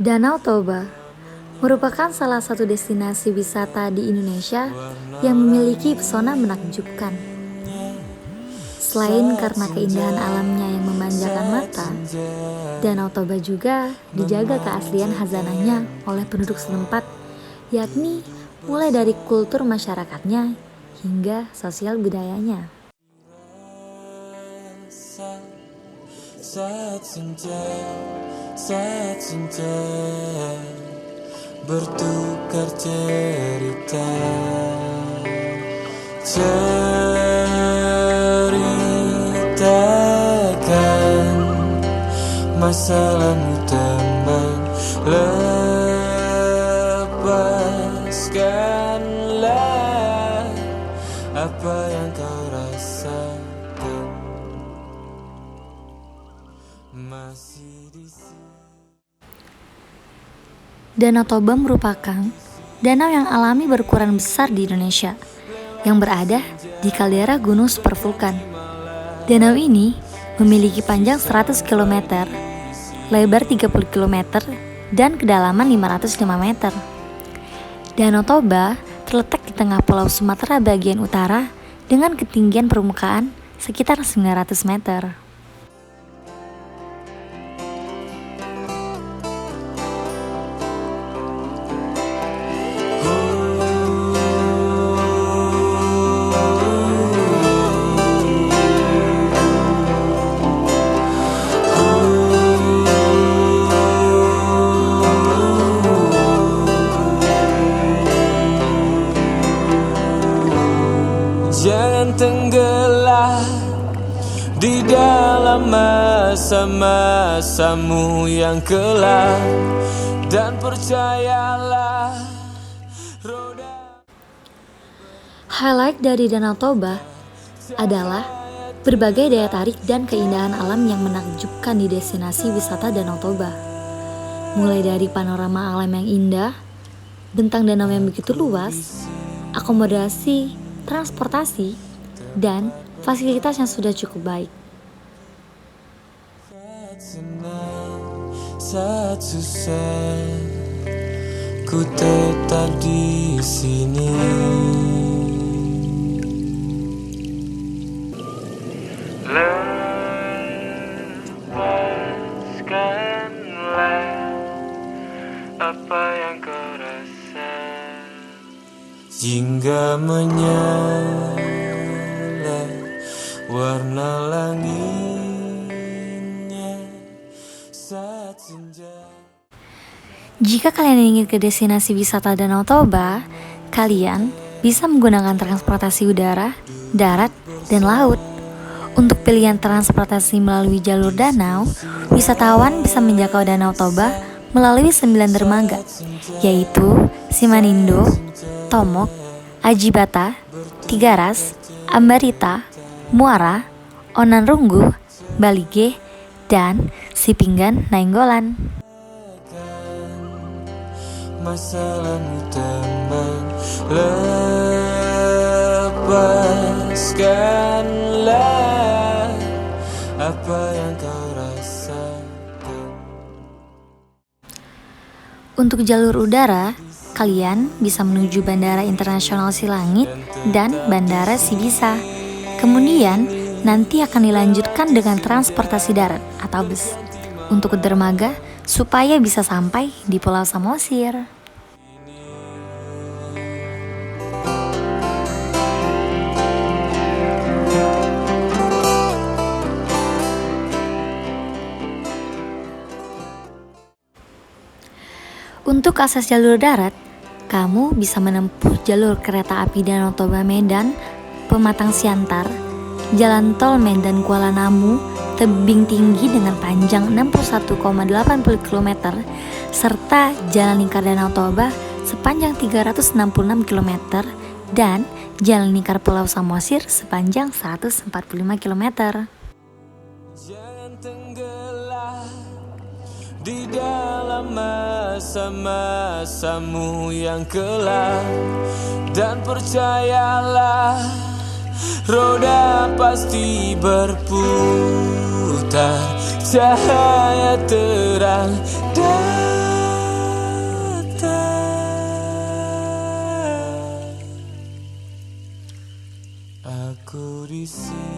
Danau Toba merupakan salah satu destinasi wisata di Indonesia yang memiliki pesona menakjubkan. Selain karena keindahan alamnya yang memanjakan mata, Danau Toba juga dijaga keaslian khazanahnya oleh penduduk setempat, yakni mulai dari kultur masyarakatnya hingga sosial budayanya. Saat senja bertukar ceritakan masalahmu teman, lepaskanlah apa yang kau rasakan masih di sini. Danau Toba merupakan danau yang alami berukuran besar di Indonesia yang berada di kaldera gunung supervulkan. Danau ini memiliki panjang 100 km, lebar 30 km, dan kedalaman 505 meter. Danau Toba terletak di tengah Pulau Sumatera bagian utara dengan ketinggian permukaan sekitar 900 meter. Jangan tenggelam di dalam masa-masamu yang kelam, dan percayalah roda. Highlight dari Danau Toba adalah berbagai daya tarik dan keindahan alam yang menakjubkan di destinasi wisata Danau Toba. Mulai dari panorama alam yang indah, bentang danau yang begitu luas, akomodasi, transportasi, dan fasilitas yang sudah cukup baik. Saat senang, saat susah, ku tetap di sini. Lepaskanlah apa yang kau rasa hingga menyala warna langitnya saat senja. Jika kalian ingin ke destinasi wisata Danau Toba, kalian bisa menggunakan transportasi udara, darat, dan laut. Untuk pilihan transportasi melalui jalur danau, wisatawan bisa menjangkau Danau Toba melalui 9 dermaga, yaitu Simanindo, Tomok, Ajibata, Tigaras, Ambarita, Muara, Onanrunggu, Balige, dan Sipinggan Nainggolan. Masalahmu teman, lepaskanlah apa yang kau rasakan. Untuk jalur udara, kalian bisa menuju Bandara Internasional Silangit dan Bandara Sibisa. Kemudian, nanti akan dilanjutkan dengan transportasi darat atau bus untuk ke dermaga supaya bisa sampai di Pulau Samosir. Untuk akses jalur darat, kamu bisa menempuh jalur kereta api Danau Toba Medan, Pematang Siantar, Jalan Tol Medan Kuala Namu, tebing tinggi dengan panjang 61,80 km, serta Jalan Lingkar Danau Toba sepanjang 366 km, dan Jalan Lingkar Pulau Samosir sepanjang 145 km. Jangan tenggelam di dalam masa-masamu yang kelam, dan percayalah roda pasti berputar, cahaya terang dan berisi